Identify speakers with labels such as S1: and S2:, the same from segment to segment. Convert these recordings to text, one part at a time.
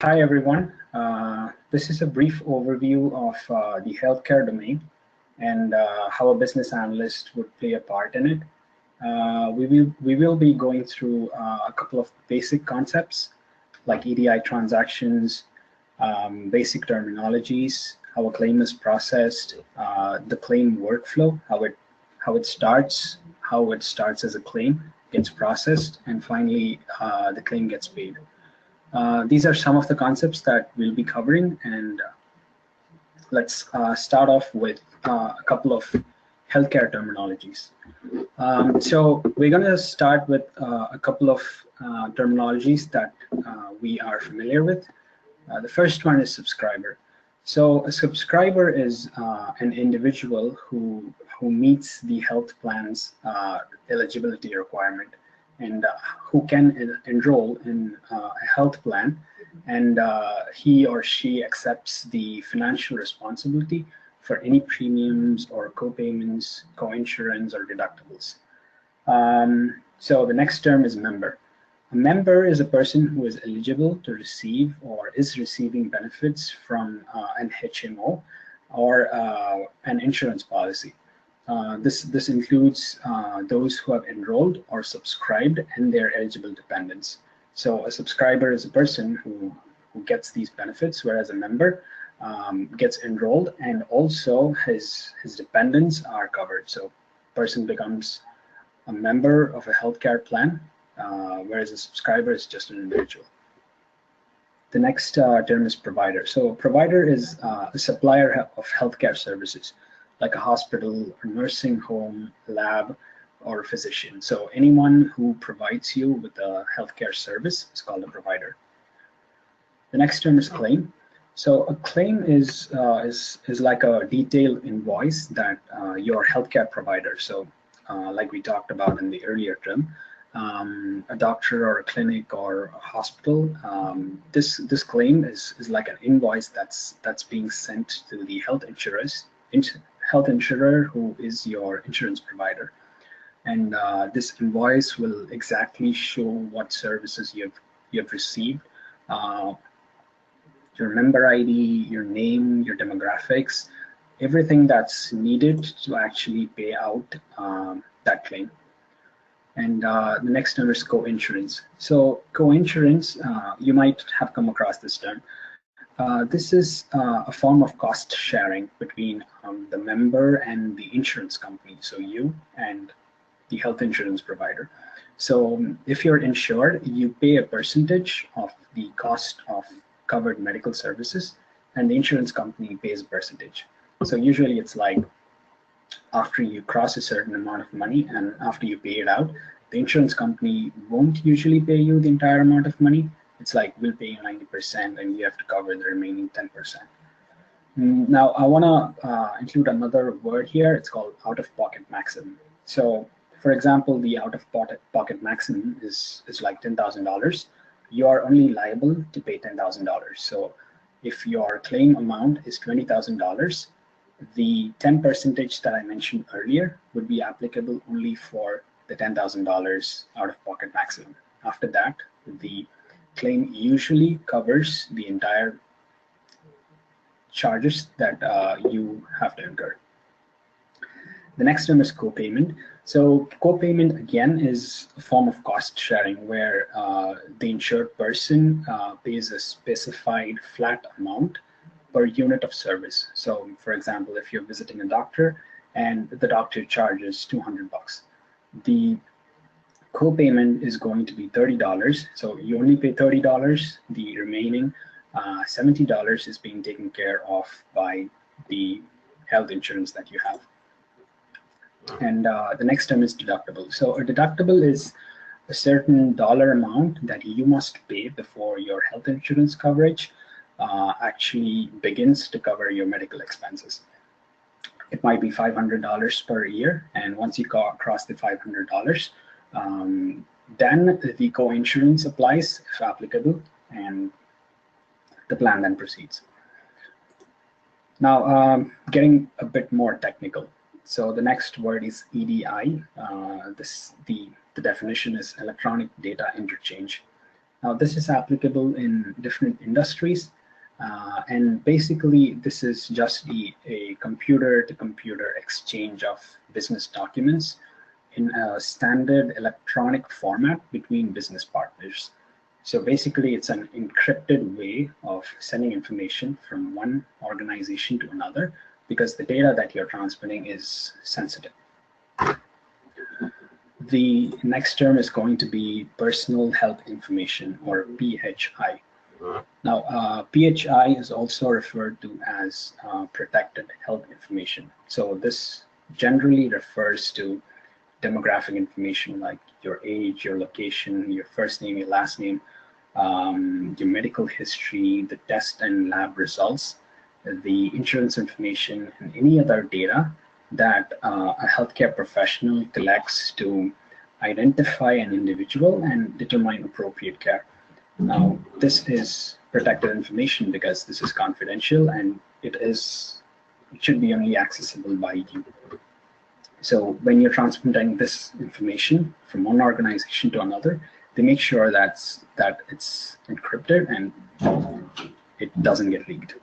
S1: Hi, everyone. This is a brief overview of the healthcare domain and how a business analyst would play a part in it. We will be going through a couple of basic concepts like EDI transactions, basic terminologies, how a claim is processed, the claim workflow, how it starts as a claim, gets processed, and finally the claim gets paid. These are some of the concepts that we'll be covering, and let's start off with a couple of healthcare terminologies. So we're going to start with a couple of terminologies that we are familiar with. The first one is subscriber. So a subscriber is an individual who meets the health plan's eligibility requirement and who can enroll in a health plan, and he or she accepts the financial responsibility for any premiums or co-payments, co-insurance, or deductibles. So the next term is member. A member is a person who is eligible to receive or is receiving benefits from an HMO or an insurance policy. This includes those who have enrolled or subscribed and their eligible dependents. So a subscriber is a person who gets these benefits, whereas a member gets enrolled and also his dependents are covered. So person becomes a member of a healthcare plan, whereas a subscriber is just an individual. The next term is provider. So provider is a supplier of healthcare services, like a hospital, a nursing home, lab, or a physician. So anyone who provides you with a healthcare service is called a provider. The next term is claim. So a claim is like a detailed invoice that your healthcare provider, so like we talked about in the earlier term, a doctor or a clinic or a hospital, this claim is like an invoice that's being sent to the health insurer who is your insurance provider, and this invoice will exactly show what services you've received, your member ID, your name, your demographics, everything that's needed to actually pay out that claim. And the next term is co-insurance. So co-insurance, you might have come across this term. This is a form of cost sharing between the member and the insurance company, so you and the health insurance provider. So if you're insured, you pay a percentage of the cost of covered medical services, and the insurance company pays a percentage. So usually it's like after you cross a certain amount of money and after you pay it out, the insurance company won't usually pay you the entire amount of money. It's like we'll pay you 90% and you have to cover the remaining 10%. Now I want to include another word here. It's called out-of-pocket maximum. So for example, the out-of-pocket maximum is like $10,000. You are only liable to pay $10,000. So if your claim amount is $20,000, the 10% that I mentioned earlier would be applicable only for the $10,000 out-of-pocket maximum. After that, the claim usually covers the entire charges that you have to incur. The next term is co-payment. So co-payment again is a form of cost sharing where the insured person pays a specified flat amount per unit of service. So for example, if you're visiting a doctor and the doctor charges 200 bucks, the co-payment is going to be $30. So you only pay $30. The remaining $70 is being taken care of by the health insurance that you have. And the next term is deductible. So a deductible is a certain dollar amount that you must pay before your health insurance coverage actually begins to cover your medical expenses. It might be $500 per year, and once you cross the $500, then the co-insurance applies if applicable, and the plan then proceeds. Now, getting a bit more technical. So the next word is EDI. The definition is electronic data interchange. Now, this is applicable in different industries. And basically, this is just a computer-to-computer exchange of business documents in a standard electronic format between business partners. So basically, it's an encrypted way of sending information from one organization to another because the data that you're transmitting is sensitive. The next term is going to be personal health information, or PHI. Now, PHI is also referred to as protected health information. So this generally refers to demographic information like your age, your location, your first name, your last name, your medical history, the test and lab results, the insurance information, and any other data that a healthcare professional collects to identify an individual and determine appropriate care. Now, this is protected information because this is confidential and it should be only accessible by you. So when you're transmitting this information from one organization to another, they make sure that it's encrypted and it doesn't get leaked.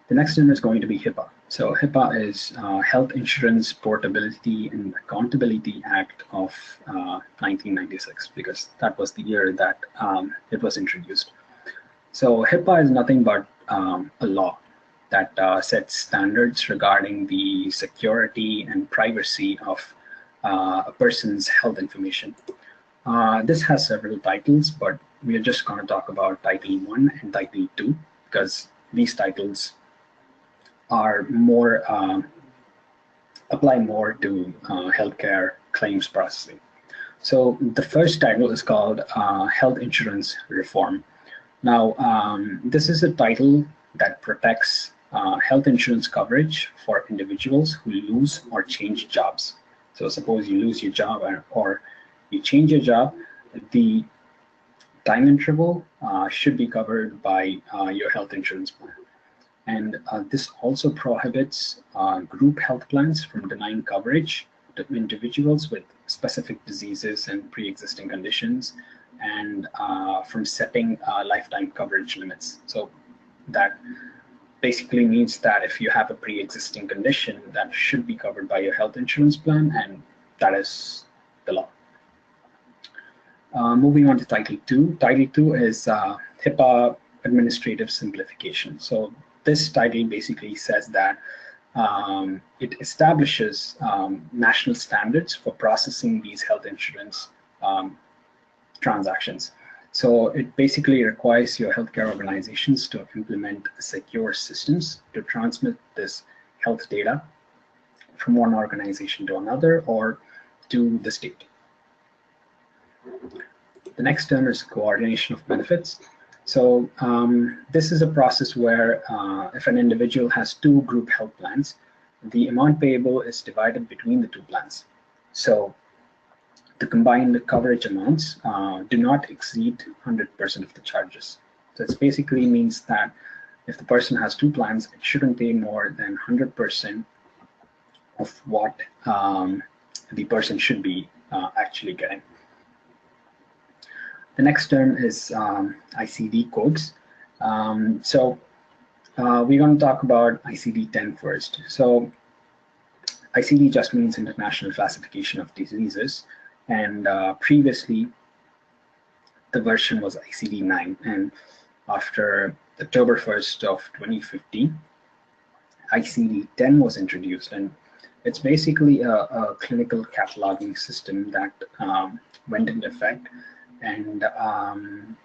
S1: The next one is going to be HIPAA. So HIPAA is Health Insurance Portability and Accountability Act of 1996, because that was the year that it was introduced. So HIPAA is nothing but a law that sets standards regarding the security and privacy of a person's health information. This has several titles, but we are just going to talk about Title 1 and Title 2 because these titles are more apply more to healthcare claims processing. So the first title is called Health Insurance Reform. Now, this is a title that protects health insurance coverage for individuals who lose or change jobs. So suppose you lose your job or you change your job, the time interval should be covered by your health insurance plan. And this also prohibits group health plans from denying coverage to individuals with specific diseases and pre-existing conditions, and from setting lifetime coverage limits. So that basically means that if you have a pre-existing condition, that should be covered by your health insurance plan, and that is the law. Moving on to Title 2. Title 2 is HIPAA Administrative Simplification. So this title basically says that it establishes national standards for processing these health insurance transactions. So it basically requires your healthcare organizations to implement secure systems to transmit this health data from one organization to another or to the state. The next term is coordination of benefits. So this is a process where if an individual has two group health plans, the amount payable is divided between the two plans. So the combined coverage amounts do not exceed 100% of the charges. So it basically means that if the person has two plans, it shouldn't pay more than 100% of what the person should be actually getting. The next term is ICD codes. So we're going to talk about ICD-10 first. So ICD just means International Classification of Diseases, and previously the version was ICD-9, and after October 1st of 2015, ICD-10 was introduced, and it's basically a clinical cataloging system that went into effect. And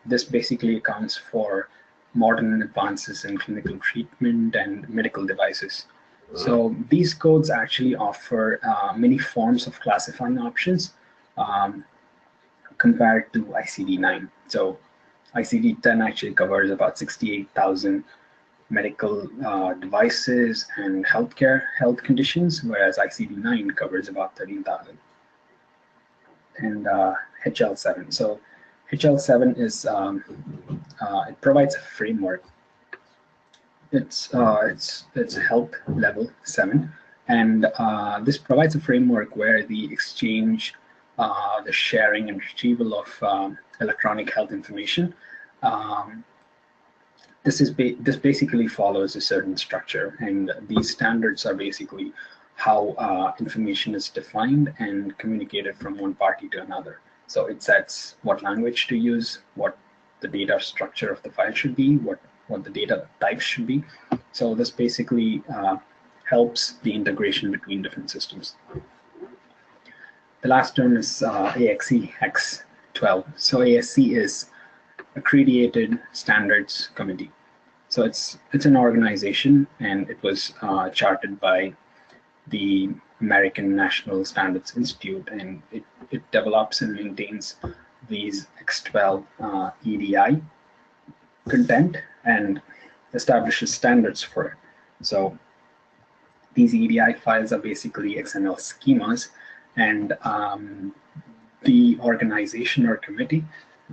S1: this basically accounts for modern advances in clinical treatment and medical devices. So these codes actually offer many forms of classifying options compared to ICD-9. So ICD-10 actually covers about 68,000 medical devices and health conditions, whereas ICD-9 covers about 13,000. And HL7. So HL7 is it provides a framework. It's health level 7, and this provides a framework where the exchange the sharing and retrieval of electronic health information. This basically follows a certain structure, and these standards are basically how information is defined and communicated from one party to another. So it sets what language to use, what the data structure of the file should be, what the data types should be. So this basically helps the integration between different systems. The last term is AXE X12. So ASC is Accredited Standards Committee. So it's an organization, and it was chartered by the American National Standards Institute, and it develops and maintains these X12 EDI content and establishes standards for it. So these EDI files are basically XML schemas, and the organization or committee,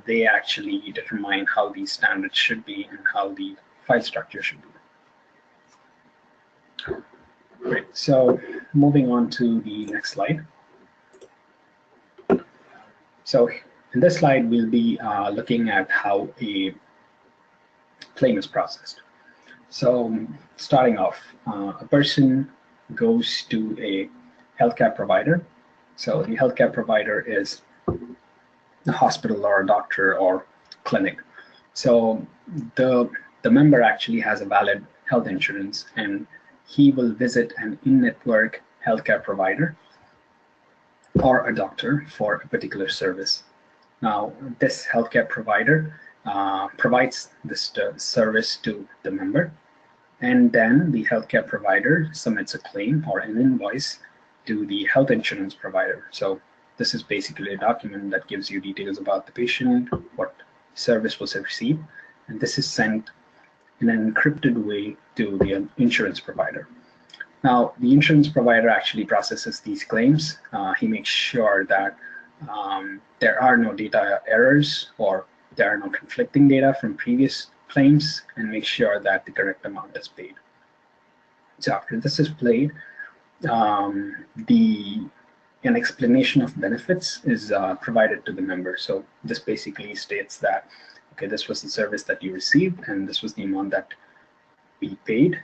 S1: they actually determine how these standards should be and how the file structure should be. Great. So moving on to the next slide. So in this slide, we'll be looking at how a claim is processed. So starting off, a person goes to a healthcare provider. So the healthcare provider is a hospital or a doctor or clinic. So the member actually has a valid health insurance, and he will visit an in-network healthcare provider or a doctor for a particular service. Now, this healthcare provider provides this service to the member, and then the healthcare provider submits a claim or an invoice to the health insurance provider. So this is basically a document that gives you details about the patient, what service was received, and this is sent in an encrypted way to the insurance provider. Now, the insurance provider actually processes these claims. He makes sure that there are no data errors or there are no conflicting data from previous claims, and makes sure that the correct amount is paid. So after this is paid, an explanation of benefits is provided to the member. So this basically states that, okay, this was the service that you received, and this was the amount that we paid.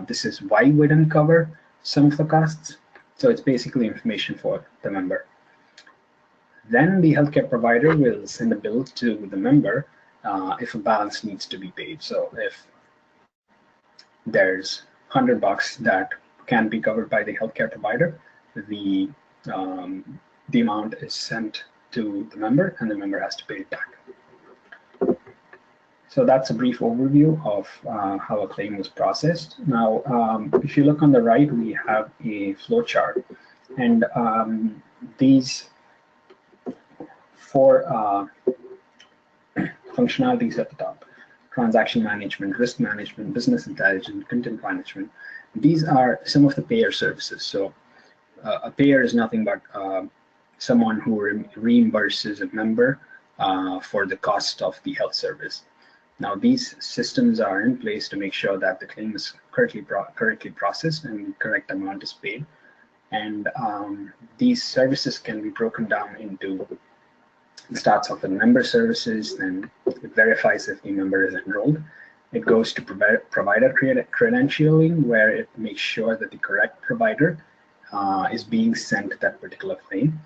S1: This is why we didn't cover some of the costs. So it's basically information for the member. Then the healthcare provider will send a bill to the member if a balance needs to be paid. So if there's $100 that can be covered by the healthcare provider, the amount is sent to the member, and the member has to pay it back. So that's a brief overview of how a claim was processed. Now, if you look on the right, we have a flow chart, and these four functionalities at the top: transaction management, risk management, business intelligence, content management. These are some of the payer services. So a payer is nothing but someone who reimburses a member for the cost of the health service. Now, these systems are in place to make sure that the claim is correctly processed and the correct amount is paid. And these services can be broken down into, it starts off with member services, then it verifies if the member is enrolled. It goes to provider credentialing, where it makes sure that the correct provider is being sent that particular claim.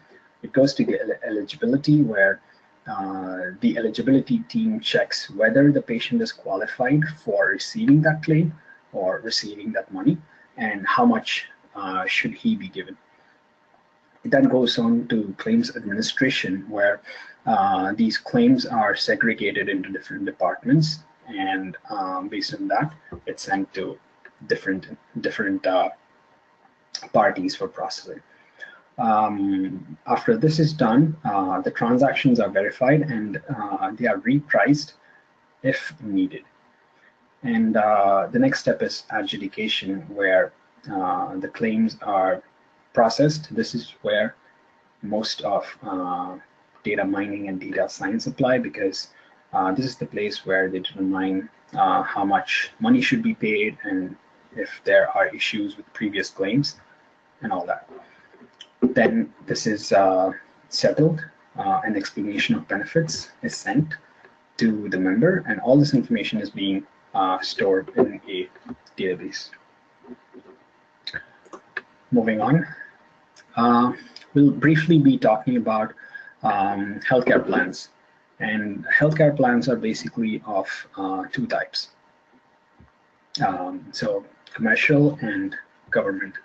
S1: It goes to the eligibility, where the eligibility team checks whether the patient is qualified for receiving that claim or receiving that money, and how much should he be given. It then goes on to claims administration, where these claims are segregated into different departments, and based on that, it's sent to different parties for processing. After this is done, the transactions are verified, and they are repriced if needed. And the next step is adjudication, where the claims are processed. This is where most of data mining and data science apply, because this is the place where they determine how much money should be paid, and if there are issues with previous claims and all that. Then this is settled, an explanation of benefits is sent to the member, and all this information is being stored in a database. Moving on, we'll briefly be talking about healthcare plans. And healthcare plans are basically of two types. So commercial and government.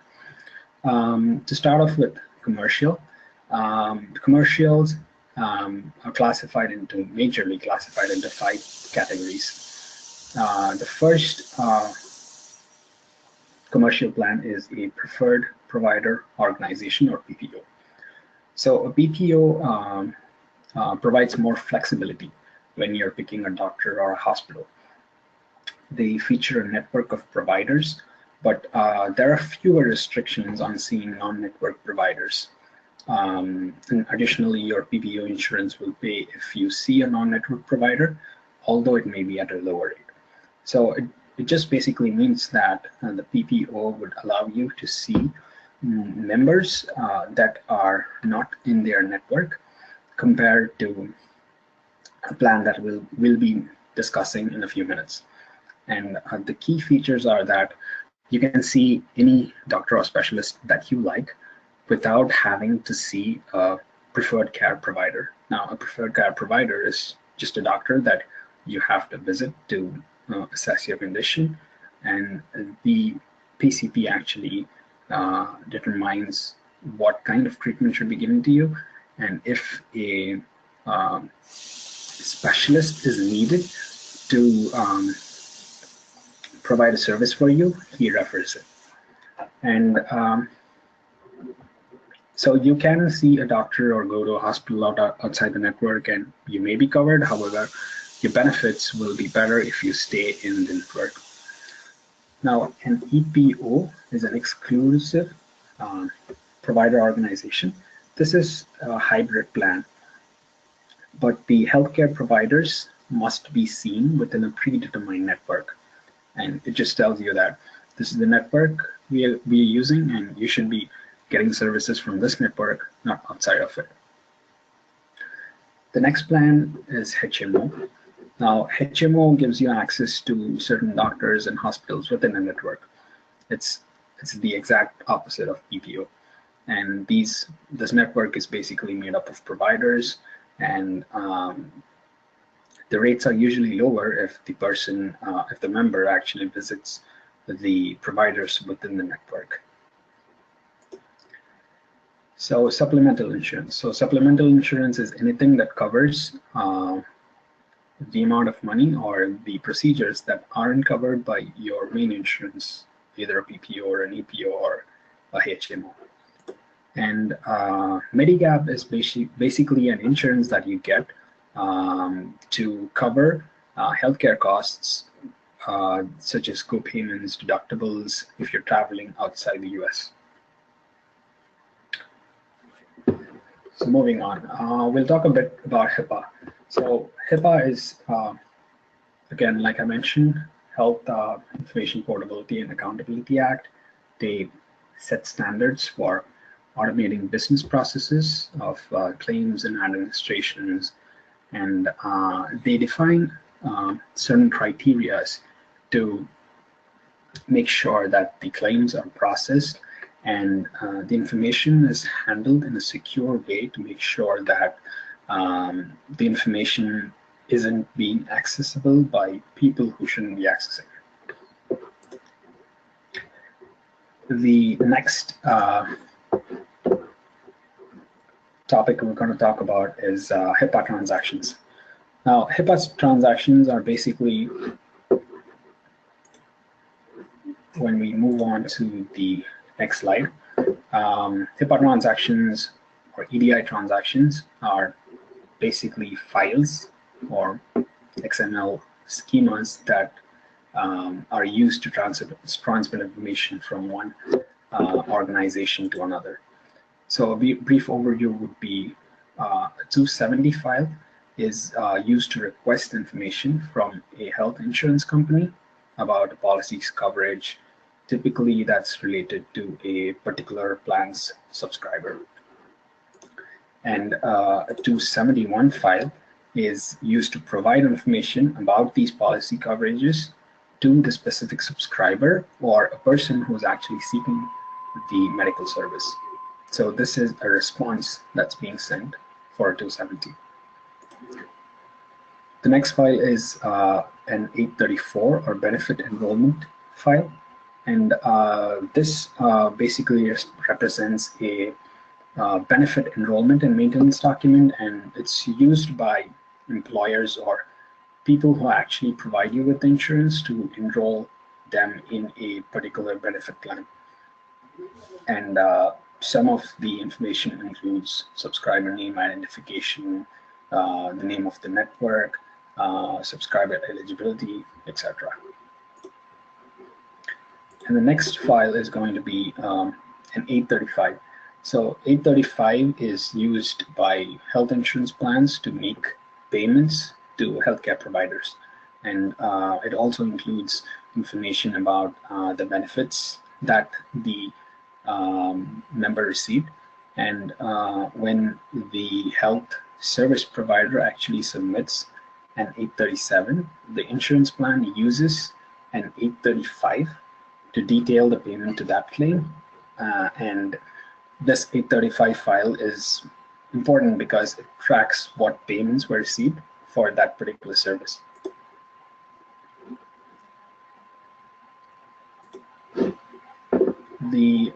S1: To start off with commercial, commercials are majorly classified into 5 categories. The first commercial plan is a preferred provider organization, or PPO. So a PPO provides more flexibility when you're picking a doctor or a hospital. They feature a network of providers, but there are fewer restrictions on seeing non-network providers. And additionally, your PPO insurance will pay if you see a non-network provider, although it may be at a lower rate. So it just basically means that the PPO would allow you to see members that are not in their network, compared to a plan that we'll be discussing in a few minutes. And the key features are that you can see any doctor or specialist that you like without having to see a preferred care provider. Now, a preferred care provider is just a doctor that you have to visit to assess your condition, and the PCP actually determines what kind of treatment should be given to you, and if a specialist is needed to provide a service for you, he refers it. And so you can see a doctor or go to a hospital outside the network, and you may be covered. However, your benefits will be better if you stay in the network. Now, an EPO is an exclusive provider organization. This is a hybrid plan, but the healthcare providers must be seen within a predetermined network. And it just tells you that this is the network we are using, and you should be getting services from this network, not outside of it. The next plan is HMO. Now, HMO gives you access to certain doctors and hospitals within a network. It's the exact opposite of PPO. And this network is basically made up of providers, and the rates are usually lower if the member actually visits the providers within the network. So supplemental insurance. So supplemental insurance is anything that covers the amount of money or the procedures that aren't covered by your main insurance, either a PPO or an EPO or a HMO. And Medigap is basically an insurance that you get to cover healthcare costs, such as co-payments, deductibles, if you're traveling outside the US. So moving on, we'll talk a bit about HIPAA. So HIPAA is, again, like I mentioned, Health Information Portability and Accountability Act. They set standards for automating business processes of claims and administrations, and they define certain criteria to make sure that the claims are processed and the information is handled in a secure way to make sure that the information isn't being accessible by people who shouldn't be accessing it. The next topic we're going to talk about is HIPAA transactions. Now, HIPAA transactions are basically, when we move on to the next slide, HIPAA transactions or EDI transactions are basically files or XML schemas that are used to transmit information from one organization to another. So a brief overview would be a 270 file is used to request information from a health insurance company about a policy's coverage. Typically, that's related to a particular plan's subscriber. And a 271 file is used to provide information about these policy coverages to the specific subscriber or a person who's actually seeking the medical service. So this is a response that's being sent for 270. The next file is an 834 or benefit enrollment file. And this basically represents a benefit enrollment and maintenance document, and it's used by employers or people who actually provide you with insurance to enroll them in a particular benefit plan. And some of the information includes subscriber name identification, the name of the network, subscriber eligibility, etc. And the next file is going to be an 835. So 835 is used by health insurance plans to make payments to healthcare providers. And it also includes information about the benefits that the member received. And when the health service provider actually submits an 837, the insurance plan uses an 835 to detail the payment to that claim. And this 835 file is important because it tracks what payments were received for that particular service. The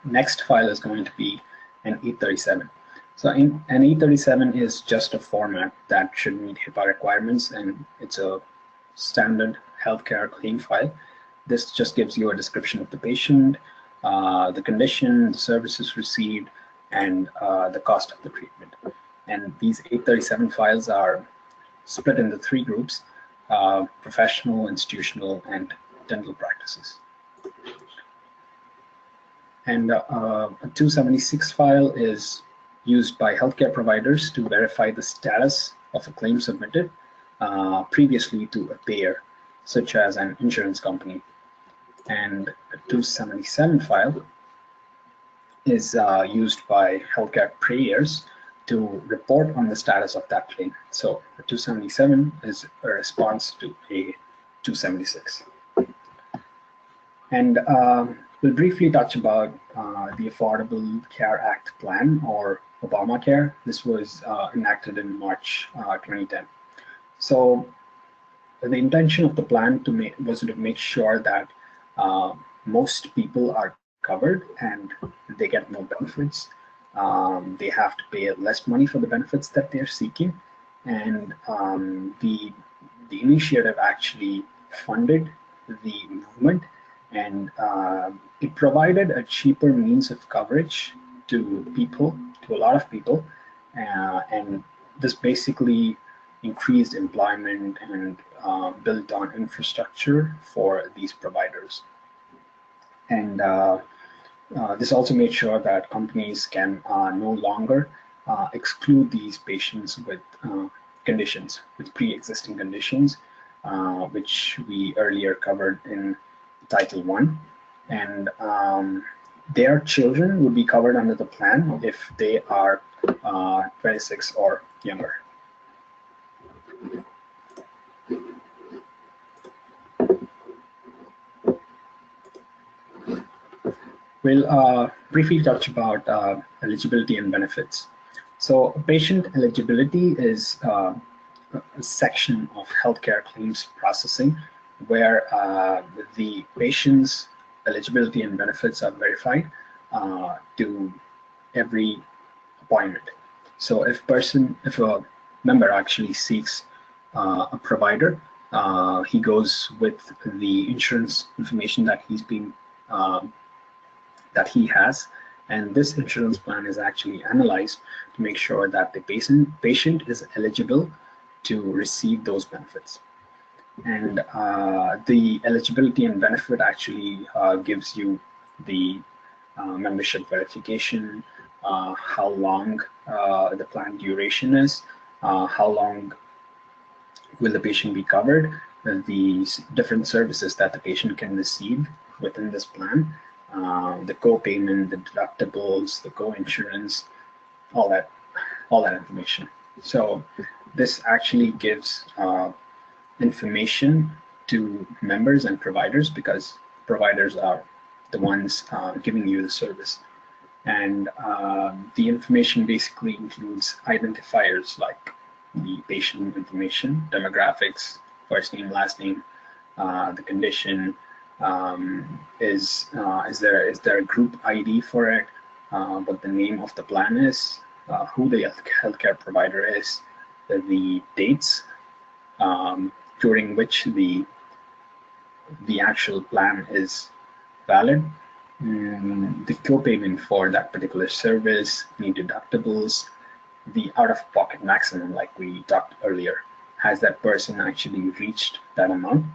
S1: next file is going to be an 837. So an 837 is just a format that should meet HIPAA requirements, and it's a standard healthcare claim file. This just gives you a description of the patient, the condition, the services received, and the cost of the treatment. And these 837 files are split into 3 groups: professional, institutional, and dental practices. And a 276 file is used by healthcare providers to verify the status of a claim submitted previously to a payer, such as an insurance company. And a 277 file is used by healthcare payers to report on the status of that claim. So a 277 is a response to a 276. And we'll briefly touch about the Affordable Care Act plan, or Obamacare. This was enacted in March 2010. So the intention of the plan was to make sure that most people are covered and they get more benefits. They have to pay less money for the benefits that they're seeking. And the initiative actually funded the movement, and it provided a cheaper means of coverage to a lot of people, and this basically increased employment and built on infrastructure for these providers. And this also made sure that companies can no longer exclude these patients with conditions, with pre-existing conditions, which we earlier covered in Title I. And their children would be covered under the plan if they are 26 or younger. We'll briefly touch about eligibility and benefits. So patient eligibility is a section of healthcare claims processing where the patient's eligibility and benefits are verified to every appointment. So if a member actually seeks a provider, he goes with the insurance information that he has, and this insurance plan is actually analyzed to make sure that the patient is eligible to receive those benefits. And the eligibility and benefit actually gives you the membership verification, how long the plan duration is, how long will the patient be covered, the different services that the patient can receive within this plan, the co-payment, the deductibles, the co-insurance, all that information. So this actually gives information to members and providers, because providers are the ones giving you the service. And the information basically includes identifiers like the patient information, demographics, first name, last name, the condition, is there a group ID for it, what the name of the plan is, who the healthcare provider is, the dates during which the actual plan is valid, the copayment for that particular service, any deductibles, the out-of-pocket maximum, like we talked earlier. Has that person actually reached that amount?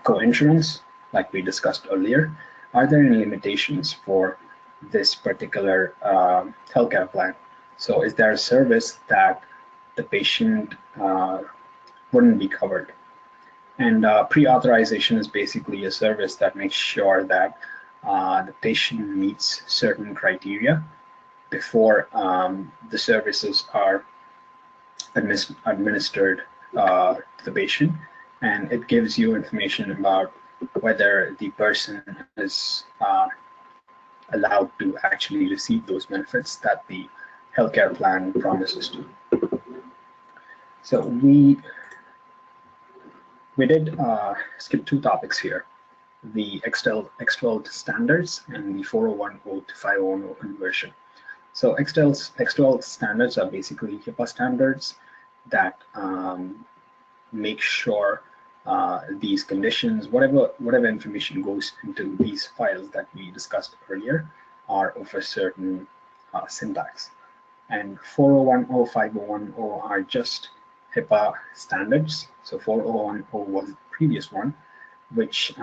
S1: Co-insurance, like we discussed earlier. Are there any limitations for this particular healthcare plan? So is there a service that the patient wouldn't be covered? And pre-authorization is basically a service that makes sure that the patient meets certain criteria before the services are administered to the patient. And it gives you information about whether the person is allowed to actually receive those benefits that the healthcare plan promises to. So we did skip two topics here, the X12 standards and the 4010 to 5010 conversion. So X12 standards are basically HIPAA standards that make sure these conditions, whatever information goes into these files that we discussed earlier, are of a certain syntax. And 4010, 5010 are just HIPAA standards. So 4010 was the previous one, which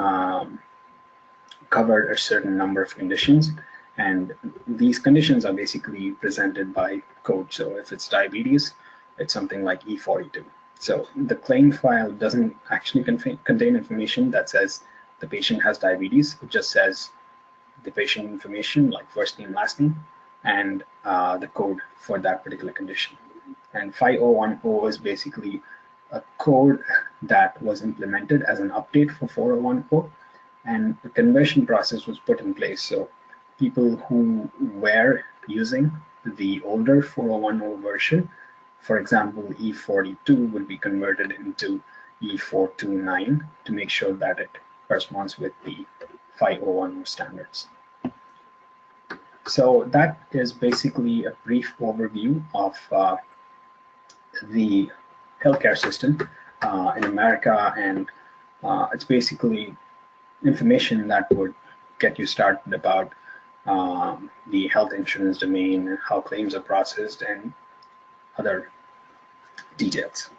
S1: covered a certain number of conditions. And these conditions are basically presented by code. So if it's diabetes, it's something like E42. So the claim file doesn't actually contain information that says the patient has diabetes. It just says the patient information, like first name, last name, and the code for that particular condition. And 5010 is basically a code that was implemented as an update for 4010, and the conversion process was put in place. So people who were using the older 4010 version, for example, E42, will be converted into E429 to make sure that it corresponds with the 5010 standards. So that is basically a brief overview of the healthcare system in America, and it's basically information that would get you started about the health insurance domain, how claims are processed, and other details.